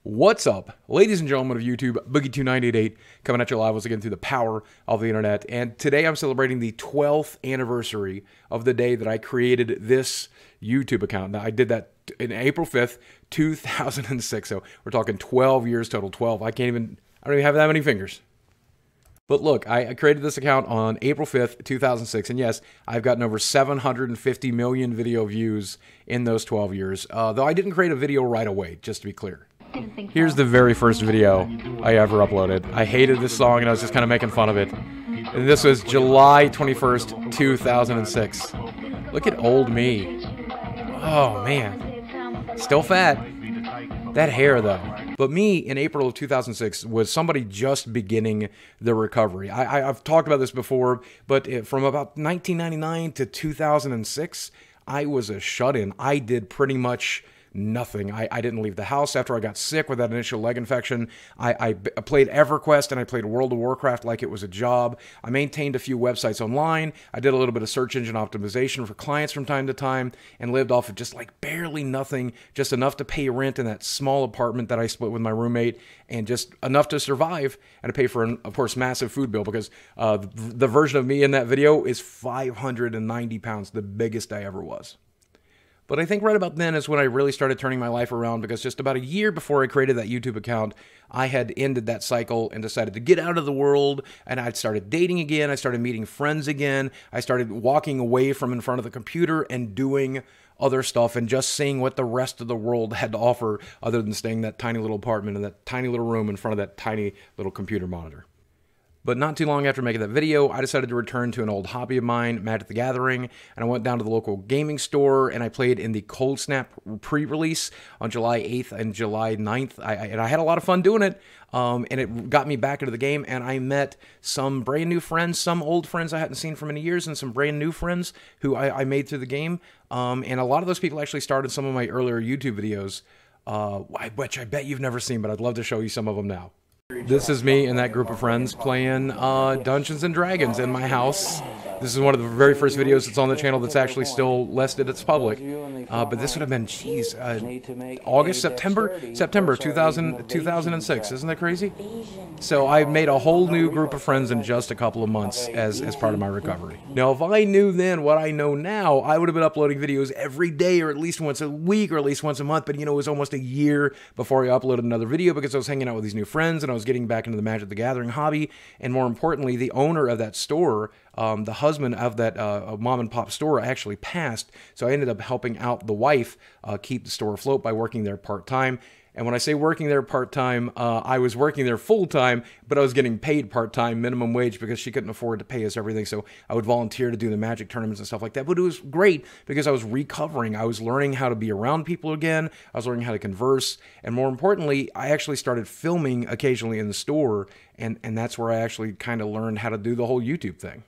What's up, ladies and gentlemen of YouTube? Boogie2988 coming at you live once again through the power of the internet. And today I'm celebrating the 12th anniversary of the day that I created this YouTube account. Now, I did that in April 5th, 2006. So we're talking 12 years total. 12. I don't even have that many fingers. But look, I created this account on April 5th, 2006, and yes, I've gotten over 750 million video views in those 12 years, though I didn't create a video right away, just to be clear. Here's the very first video I ever uploaded. I hated this song, and I was just kind of making fun of it. And this was July 21st, 2006. Look at old me. Oh, man. Still fat. That hair, though. But me, in April of 2006, was somebody just beginning the recovery. I've talked about this before, but from about 1999 to 2006, I was a shut-in. I did pretty much nothing. I didn't leave the house after I got sick with that initial leg infection. I played EverQuest and I played World of Warcraft like it was a job. I maintained a few websites online. I did a little bit of search engine optimization for clients from time to time and lived off of just like barely nothing, just enough to pay rent in that small apartment that I split with my roommate and just enough to survive and to pay for, of course, massive food bill because the version of me in that video is 590 pounds, the biggest I ever was. But I think right about then is when I really started turning my life around because just about a year before I created that YouTube account, I had ended that cycle and decided to get out of the world, and I'd started dating again, I started meeting friends again, I started walking away from in front of the computer and doing other stuff and just seeing what the rest of the world had to offer other than staying in that tiny little apartment in that tiny little room in front of that tiny little computer monitor. But not too long after making that video, I decided to return to an old hobby of mine, Magic the Gathering, and I went down to the local gaming store and I played in the Cold Snap pre-release on July 8th and July 9th. And I had a lot of fun doing it, and it got me back into the game, and I met some brand new friends, some old friends I hadn't seen for many years, and some brand new friends who I made through the game. And a lot of those people actually started some of my earlier YouTube videos, which I bet you've never seen, but I'd love to show you some of them now. This is me and that group of friends playing Dungeons and Dragons in my house. This is one of the very first videos that's on the channel that's actually still listed as public. But this would have been, September 2006. Isn't that crazy? So I made a whole new group of friends in just a couple of months as part of my recovery. Now, if I knew then what I know now, I would have been uploading videos every day or at least once a week or at least once a month. But, you know, it was almost a year before I uploaded another video because I was hanging out with these new friends and I was getting back into the Magic the Gathering hobby. And more importantly, the owner of that store, the husband of that mom and pop store actually passed. So I ended up helping out the wife keep the store afloat by working there part-time. And when I say working there part-time, I was working there full-time, but I was getting paid part-time, minimum wage, because she couldn't afford to pay us everything. So I would volunteer to do the Magic tournaments and stuff like that. But it was great because I was recovering. I was learning how to be around people again. I was learning how to converse. And more importantly, I actually started filming occasionally in the store. And that's where I actually kind of learned how to do the whole YouTube thing.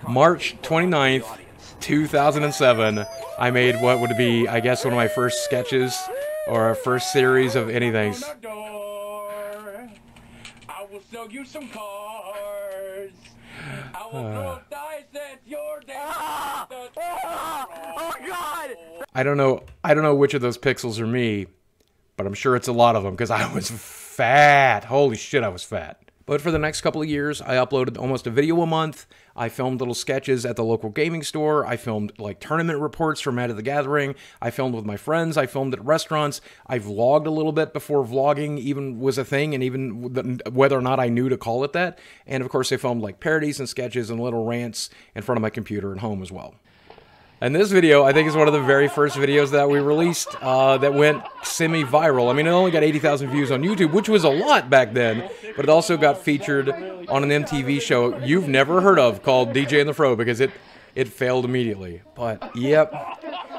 March 29th, 2007, I made what would be, I guess, one of my first sketches or our first series of anything. I will sell you some cars. I will throw dice at your dad. Oh God! I don't know which of those pixels are me, but I'm sure it's a lot of them because I was fat. Holy shit, I was fat. But for the next couple of years, I uploaded almost a video a month. I filmed little sketches at the local gaming store. I filmed like tournament reports for Magic the Gathering. I filmed with my friends. I filmed at restaurants. I vlogged a little bit before vlogging even was a thing, and even whether or not I knew to call it that. And of course, I filmed like parodies and sketches and little rants in front of my computer at home as well. And this video, I think, is one of the very first videos that we released that went semi-viral. I mean, it only got 80,000 views on YouTube, which was a lot back then, but it also got featured on an MTV show you've never heard of called DJ and the Fro because it failed immediately. But, yep,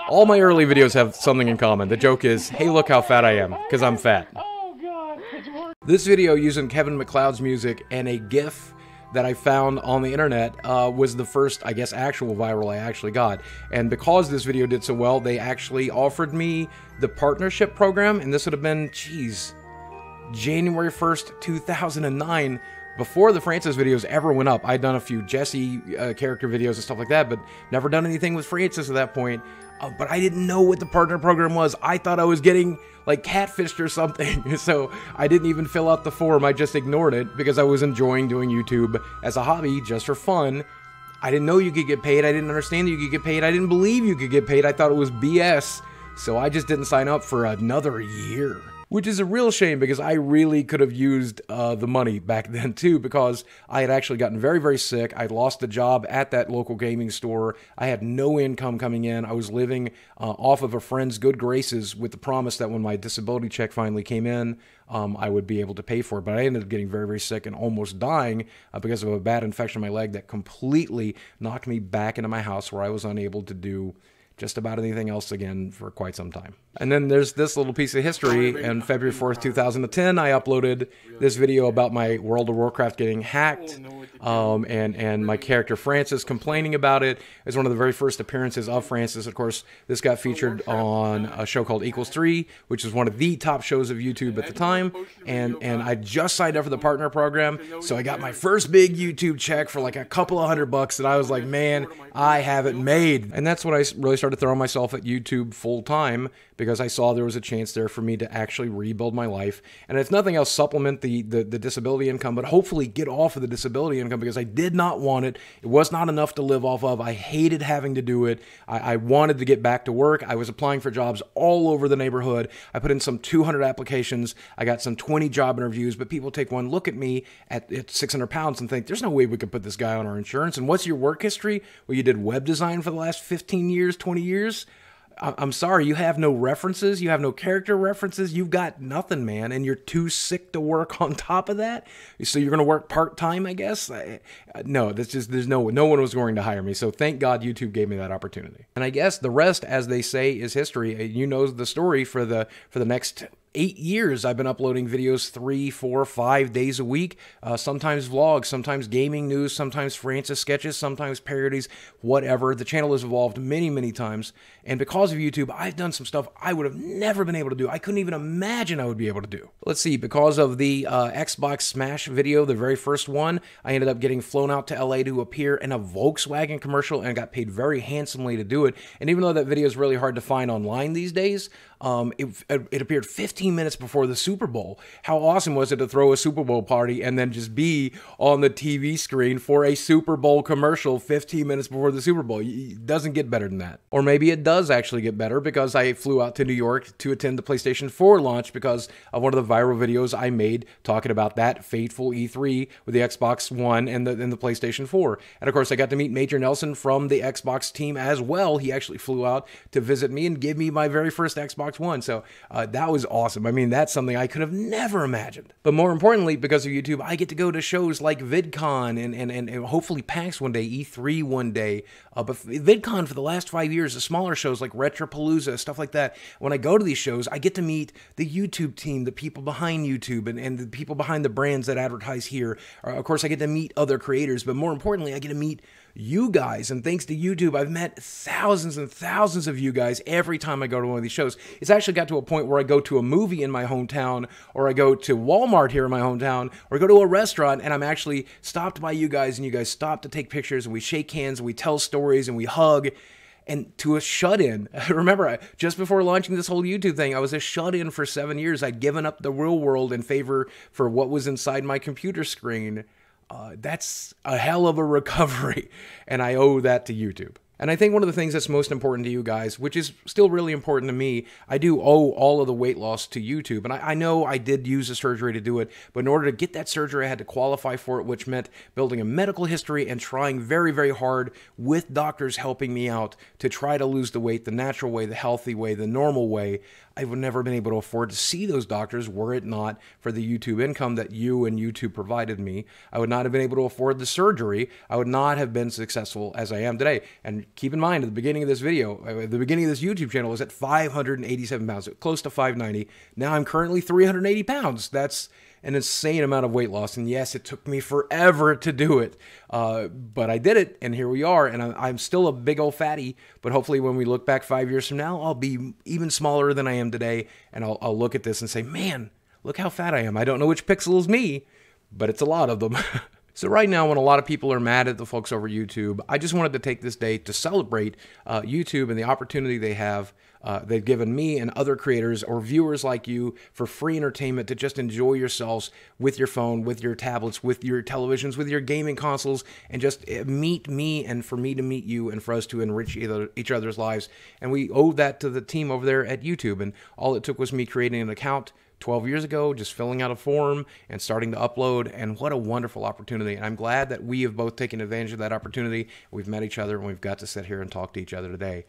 all my early videos have something in common. The joke is, hey, look how fat I am, because I'm fat. This video using Kevin MacLeod's music and a GIF that I found on the internet was the first, I guess, actual viral I actually got. And because this video did so well, they actually offered me the partnership program, and this would have been, geez, January 1st, 2009, Before the Francis videos ever went up, I'd done a few Jesse character videos and stuff like that, but never done anything with Francis at that point. But I didn't know what the partner program was. I thought I was getting like catfished or something. So I didn't even fill out the form. I just ignored it because I was enjoying doing YouTube as a hobby, just for fun. I didn't know you could get paid. I didn't understand that you could get paid. I didn't believe you could get paid. I thought it was BS. So I just didn't sign up for another year. Which is a real shame because I really could have used the money back then too, because I had actually gotten very, very sick. I'd lost a job at that local gaming store. I had no income coming in. I was living off of a friend's good graces with the promise that when my disability check finally came in, I would be able to pay for it. But I ended up getting very, very sick and almost dying because of a bad infection in my leg that completely knocked me back into my house where I was unable to do just about anything else again for quite some time. And then there's this little piece of history. On February 4th, 2010, I uploaded this video about my World of Warcraft getting hacked, and my character Francis complaining about it. It's one of the very first appearances of Francis. Of course, this got featured on a show called =3, which is one of the top shows of YouTube at the time. And I just signed up for the partner program, so I got my first big YouTube check for like a couple of $100, and I was like, man, I have it made. And that's when I really started throwing myself at YouTube full time, because I saw there was a chance there for me to actually rebuild my life. And if nothing else, supplement the disability income, but hopefully get off of the disability income, because I did not want it. It was not enough to live off of. I hated having to do it. I wanted to get back to work. I was applying for jobs all over the neighborhood. I put in some 200 applications. I got some 20 job interviews, but people take one look at me at 600 pounds and think, there's no way we could put this guy on our insurance. And what's your work history? Well, you did web design for the last 15 years, 20 years. I'm sorry, you have no references, you have no character references, you've got nothing, man, and you're too sick to work on top of that. So you're going to work part-time, I guess? No, there's no one was going to hire me. So thank God YouTube gave me that opportunity. And I guess the rest, as they say, is history. You know the story. For the next 8 years, I've been uploading videos 3, 4, 5 days a week, sometimes vlogs, sometimes gaming news, sometimes Francis sketches, sometimes parodies, whatever. The channel has evolved many, many times, and because of YouTube, I've done some stuff I would have never been able to do. I couldn't even imagine I would be able to do. Let's see, because of the Xbox Smash video, the very first one, I ended up getting flown out to LA to appear in a Volkswagen commercial, and I got paid very handsomely to do it. And even though that video is really hard to find online these days, it appeared 15 minutes before the Super Bowl. How awesome was it to throw a Super Bowl party and then just be on the TV screen for a Super Bowl commercial 15 minutes before the Super Bowl? It doesn't get better than that. Or maybe it does actually get better, because I flew out to New York to attend the PlayStation 4 launch because of one of the viral videos I made talking about that fateful E3 with the Xbox One and the PlayStation 4. And of course, I got to meet Major Nelson from the Xbox team as well. He actually flew out to visit me and give me my very first Xbox One. So that was awesome. I mean, that's something I could have never imagined. But more importantly, because of YouTube, I get to go to shows like VidCon and hopefully PAX one day, E3 one day. But VidCon for the last 5 years, the smaller shows like Retropalooza, stuff like that. When I go to these shows, I get to meet the YouTube team, the people behind YouTube, and the people behind the brands that advertise here. Of course, I get to meet other creators, but more importantly, I get to meet you guys. And thanks to YouTube, I've met thousands and thousands of you guys every time I go to one of these shows. It's actually got to a point where I go to a movie in my hometown, or I go to Walmart here in my hometown, or I go to a restaurant and I'm actually stopped by you guys, and you guys stop to take pictures, and we shake hands, and we tell stories, and we hug. And to a shut-in, remember, just before launching this whole YouTube thing, I was a shut-in for 7 years. I'd given up the real world in favor for what was inside my computer screen. That's a hell of a recovery, and I owe that to YouTube. And I think one of the things that's most important to you guys, which is still really important to me, I do owe all of the weight loss to YouTube. And I know I did use a surgery to do it, but in order to get that surgery, I had to qualify for it, which meant building a medical history and trying very, very hard with doctors helping me out to try to lose the weight the natural way, the healthy way, the normal way. I would never have been able to afford to see those doctors were it not for the YouTube income that you and YouTube provided me. I would not have been able to afford the surgery. I would not have been successful as I am today. And keep in mind, at the beginning of this video, at the beginning of this YouTube channel, I was at 587 pounds, close to 590. Now I'm currently 380 pounds. That's an insane amount of weight loss. And yes, it took me forever to do it, but I did it, and here we are. And I'm still a big old fatty, but hopefully when we look back 5 years from now, I'll be even smaller than I am today, and I'll look at this and say, man, look how fat I am. I don't know which pixel is me, but it's a lot of them. So right now, when a lot of people are mad at the folks over YouTube, I just wanted to take this day to celebrate YouTube and the opportunity they have. They've given me and other creators or viewers like you for free entertainment to just enjoy yourselves with your phone, with your tablets, with your televisions, with your gaming consoles, and just meet me and for me to meet you and for us to enrich each other's lives. And we owe that to the team over there at YouTube. And all it took was me creating an account 12 years ago, just filling out a form and starting to upload, and what a wonderful opportunity. And I'm glad that we have both taken advantage of that opportunity. We've met each other and we've got to sit here and talk to each other today.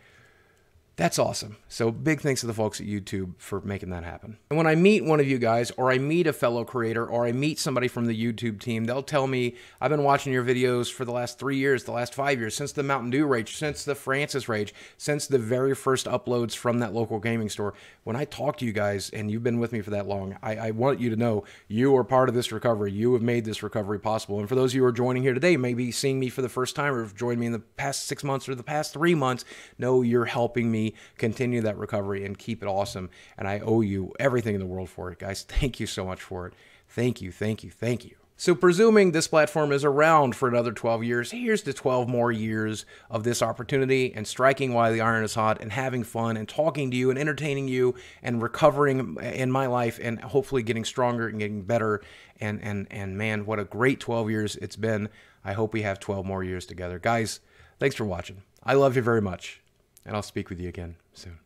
That's awesome. So big thanks to the folks at YouTube for making that happen. And when I meet one of you guys, or I meet a fellow creator, or I meet somebody from the YouTube team, they'll tell me, I've been watching your videos for the last 3 years, the last 5 years, since the Mountain Dew rage, since the Francis rage, since the very first uploads from that local gaming store. When I talk to you guys, and you've been with me for that long, I want you to know you are part of this recovery. You have made this recovery possible. And for those of you who are joining here today, maybe seeing me for the first time, or have joined me in the past 6 months or the past 3 months, know you're helping me continue that recovery and keep it awesome. And I owe you everything in the world for it, guys. Thank you so much for it. Thank you, thank you, thank you. So presuming this platform is around for another 12 years, here's to 12 more years of this opportunity and striking while the iron is hot and having fun and talking to you and entertaining you and recovering in my life and hopefully getting stronger and getting better. And man, what a great 12 years it's been. I hope we have 12 more years together. Guys, thanks for watching. I love you very much, and I'll speak with you again soon.